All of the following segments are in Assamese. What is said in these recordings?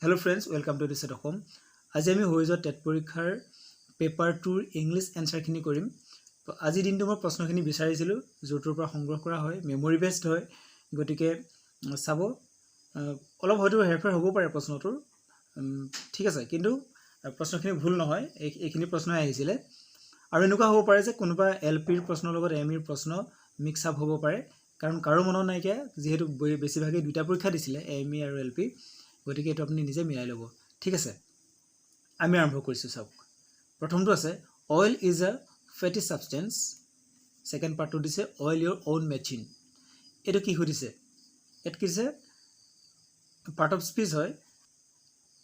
Hello friends, welcome to this home. আজি আমি হৈ যোৱা টেট পৰীক্ষাৰ পেপাৰ 2 ইংলিছ এনসাৰখিনি কৰিম। তো আজি দিনটো মই প্ৰশ্নখিনি বিচাৰিছিলো যোটোৰ পৰা সংগ্ৰহ কৰা হয়, মেমৰি বেসড হয়। গতিকে চাব অলপ হয়তো হেৰফেৰ হ'ব পাৰে প্ৰশ্নটোৰ। ঠিক আছে, কিন্তু প্ৰশ্নখিনি ভুল নহয়, এইখিনি প্ৰশ্নই আহিছিলে। আৰু এনেকুৱা হ'ব পাৰে যে কোনোবা এলপিৰ প্ৰশ্নৰ লগত এমইৰ প্ৰশ্ন মিক্স আপ হ'ব পাৰে, কাৰণ কাৰো মনত নাইকিয়া, যেহেতু বেছিভাগেই দুটা পৰীক্ষা দিছিলে এমই আৰু এলপি। গতিকে এইটো আপুনি নিজে মিলাই ল'ব। ঠিক আছে, আমি আৰম্ভ কৰিছোঁ। চাওক, প্ৰথমটো আছে oil is a fatty substance. Second পাৰ্টটো দিছে অইল ইয়ৰ অউন মেচিন। এইটো কি সুধিছে? ইয়াত কি দিছে? পাৰ্ট অফ স্পীচ হয়।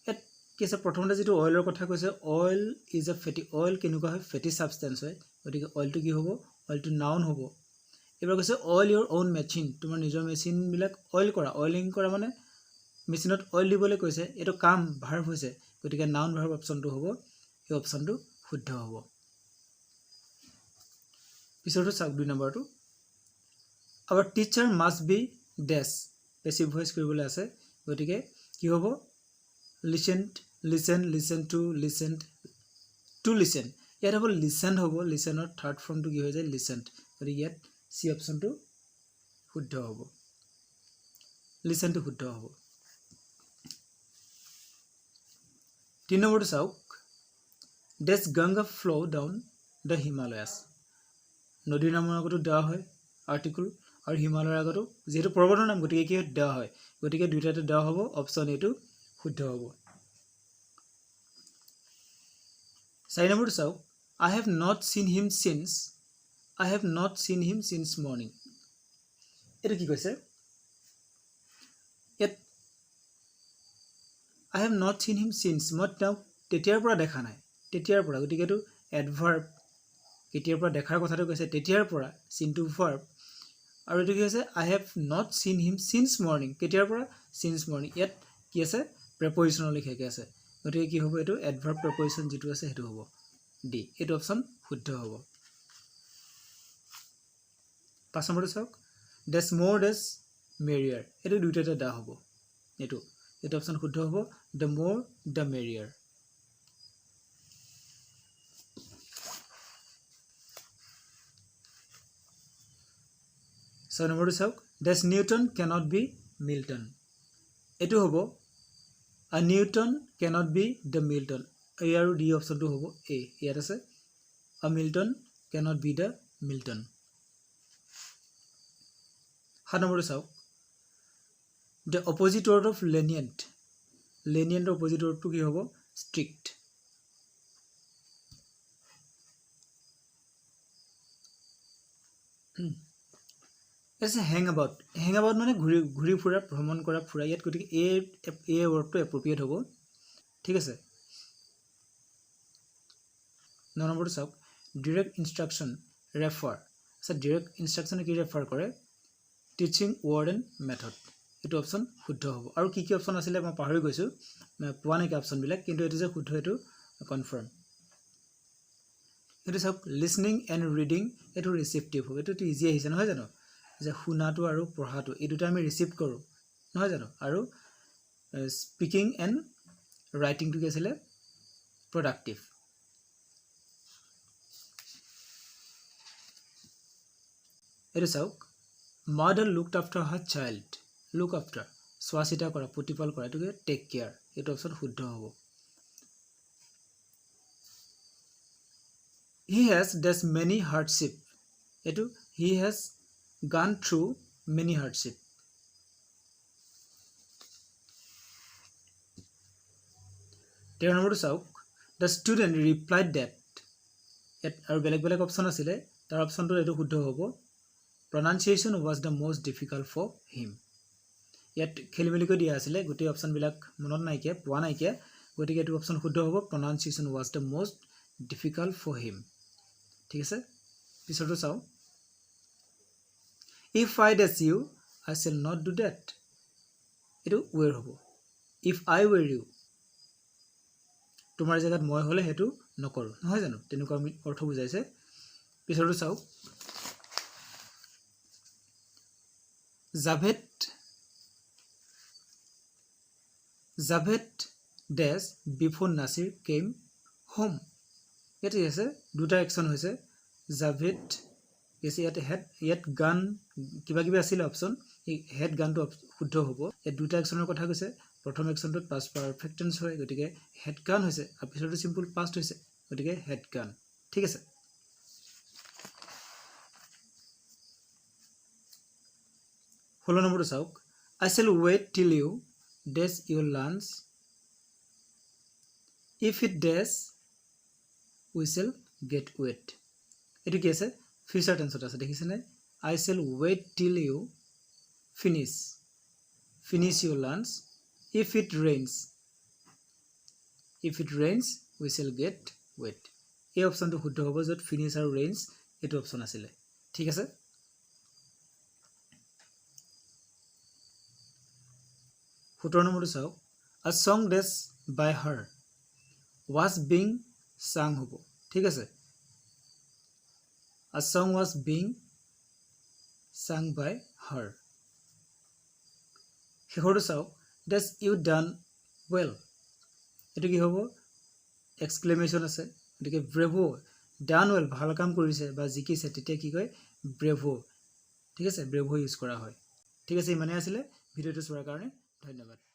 ইয়াত কি আছে? প্ৰথমতে যিটো অইলৰ কথা কৈছে, oil is a fatty, oil কেনেকুৱা হয়? ফেটি ছাবষ্টেন্স হয়। গতিকে অইলটো কি হ'ব? অইলটো নাউন হ'ব। এইবাৰ কৈছে অইল ইয়ৰ অউন মেচিন, তোমাৰ নিজৰ মেচিনবিলাক অইল কৰা। অইলিং কৰা মানে মেচিনত অইল দিবলৈ কৈছে, এইটো কাম ভাৰ্ব হৈছে। গতিকে নাউন ভাৰ্ব অপশ্যনটো হ'ব, এই অপশ্যনটো শুদ্ধ হ'ব। পিছৰটো চাওক, 2 নম্বৰটো আৱাৰ টিচাৰ মাষ্ট বি ডেছ। পেচিভ ভইচ কৰিবলৈ আছে, গতিকে কি হ'ব? Listen, listen, listen to, listen to listen. ইয়াত হ'ব লিচেন হ'ব। লিচেনৰ থাৰ্ড ফৰ্মটো কি হৈ যায়? লিচেণ্ট। গতিকে ইয়াত চি অপশ্যনটো শুদ্ধ হ'ব, লিচেনটো শুদ্ধ হ'ব। 3 নম্বৰটো চাওক, ডেছ গংগা ফ্ল' ডাউন দ্য হিমালয়াছ। নদীৰ নামৰ আগতো দেওয়া হয় আৰ্টিকুল, আৰু হিমালয়ৰ আগতো যিহেতু পৰ্বতৰ নাম, গতিকে কি দেওয়া হয়। গতিকে দুইটাতে দেওয়া হ'ব, অপশ্যন এইটো শুদ্ধ হ'ব। 4 নম্বৰটো চাওক, আই হেভ নট চিন হিম চিন্স, আই হেভ নট চিন হিম চিন্স মৰ্ণিং। এইটো কি কৈছে? ইয়াত আই হেভ নট চিন হিম চিন্স, মই তেওঁক তেতিয়াৰ পৰা দেখা নাই। তেতিয়াৰ পৰা, গতিকে এইটো এডভাৰ্ব, কেতিয়াৰ পৰা দেখাৰ কথাটো কৈছে, তেতিয়াৰ পৰা, চিনটো ভাৰ্ব। আৰু এইটো কি হৈছে? আই হেভ নট চিন হিম চিন্স মৰ্ণিং, কেতিয়াৰ পৰা? Since morning. ইয়াত কি আছে? প্ৰেপজিশ্যনৰ লিখাকৈ আছে। গতিকে কি হ'ব? এইটো এডভাৰ্ব প্ৰেপজিশ্যন যিটো আছে সেইটো হ'ব ডি। এইটো অপশ্যন শুদ্ধ হ'ব। 5 নম্বৰটো চাওক, ডেছ মোৰ ডেছ মেৰিয়াৰ। এইটো দুইটাতে দা হ'ব। এইটো অপশ্যন শুদ্ধ হ'ব, দ্য মোৰ দ্য মেৰিয়াৰ। 6 নম্বৰটো চাওক, dash Newton cannot be Milton. এইটো হ'ব a Newton cannot be the Milton. A আৰু ডি অপশ্যনটো হ'ব এ। ইয়াত আছে a Milton cannot be the Milton. 7 নম্বৰটো চাওক, the opposite word of lenient. লেনিয়েণ্টৰ অপজিট ৱৰ্ডটো কি হ'ব? Strict. Hang about. Hang about মানে ঘূৰি ফুৰা, ভ্ৰমণ কৰা, ফুৰা। ইয়াত গতিকে এই ৱৰ্ডটো এপ্ৰপ্ৰিয়েট হ'ব। ঠিক আছে। 9 নম্বৰটো চাওক, ডিৰেক্ট ইনষ্ট্ৰাকশ্যন ৰেফাৰ। আচ্ছা, ডিৰেক্ট ইনষ্ট্ৰাকশ্যনে কি ৰেফাৰ কৰে? Teaching word and method. এইটো অপশ্যন শুদ্ধ হ'ব। আৰু কি অপশ্যন আছিলে মই পাহৰি গৈছোঁ, পোৱা নাইকিয়া অপশ্যনবিলাক, কিন্তু এইটো যে শুদ্ধ এইটো কনফাৰ্ম। এইটো চাওক, লিচনিং এণ্ড ৰিডিং, এইটো ৰিচিপ্টিভ হ'ব। এইটোতো ইজি আহিছে নহয় জানো, যে শুনাটো আৰু পঢ়াটো এই দুটা আমি ৰিচিভ কৰোঁ নহয় জানো। আৰু স্পিকিং এণ্ড ৰাইটিংটো কি আছিলে? প্ৰডাক্টিভ। এইটো চাওক, মাদাৰ লুকড আফটাৰ হাৰ চাইল্ড। লুক আফটাৰ, চোৱা চিতা কৰা, প্ৰতিপাল কৰা, এইটোকে টেক কেয়াৰ। এইটো অপশ্যন শুদ্ধ হ'ব। He has dash many hardship. এইটো he has gone through many hardship. 13 নম্বৰটো চাওক, দ্য ষ্টুডেণ্ট ৰিপ্লাইড ডেট। ইয়াত আৰু বেলেগ বেলেগ অপশ্যন আছিলে, তাৰ অপশ্যনটো এইটো শুদ্ধ হ'ব, pronunciation was the most difficult for him. ইয়াত খেলি মেলিকৈ দিয়া আছিলে, গোটেই অপশ্যনবিলাক মনত নাইকিয়া, পোৱা নাইকিয়া। গতিকে এইটো অপশ্যন শুদ্ধ হ'ব, pronunciation was the most difficult for him. ঠিক আছে। পিছৰটো চাওঁ, if I dash you I shall not do that. এইটো ৱেৰ হ'ব। ইফ আই ৱেৰ ইউ, তোমাৰ জেগাত মই হ'লে সেইটো নকৰোঁ নহয় জানো, তেনেকুৱা আমি অৰ্থ বুজাইছে। পিছৰটো চাওক, জাভেদ জাভেদ ডেছ বিফোৰ নাছিৰ কেম হোম। ইয়াতে আছে দুটা একশ্যন হৈছে জাভেদ আছে ইয়াতে ইয়াত গান কিবা কিবি আছিলে অপশ্যন এই হেড গানটো শুদ্ধ হ'ব। ইয়াত দুটা একশ্যনৰ কথা কৈছে। প্ৰথম একশ্যনটোত পাষ্ট পাৰফেক্ট টেন্স হয় গতিকে হেড গান হৈছে আৰু পিছৰটো চিম্পল পাষ্ট হৈছে গতিকে হেড গান। ঠিক আছে। 16 নম্বৰটো চাওক I shall wait till you dash your lunch if it dash we shall get wet। এইটো কি আছে ফিউচাৰ টেন্সত আছে দেখিছেনে I shall wait till you finish your lunch if it rains we shall get wet। এই অপশ্যনটো শুদ্ধ হ'ব য'ত ফিনিছ আৰু ৰেইনছ এইটো অপশ্যন আছিলে। ঠিক আছে। 17 নম্বৰটো চাওক A song dash by her was being sung হ'ব। ঠিক আছে। A song was being sung by her। শেষৰটো চাওক dash you done well। এইটো কি হ'ব এক্সক্লেমেশ্যন আছে গতিকে ব্ৰেভো ডান ৱেল ভাল কাম কৰিছে বা জিকিছে তেতিয়া কি কয় ব্ৰেভো। ঠিক আছে ব্ৰেভো ইউজ কৰা হয়। ঠিক আছে ইমানে আছিলে ভিডিঅ'টো চোৱাৰ কাৰণে ধন্যবাদ।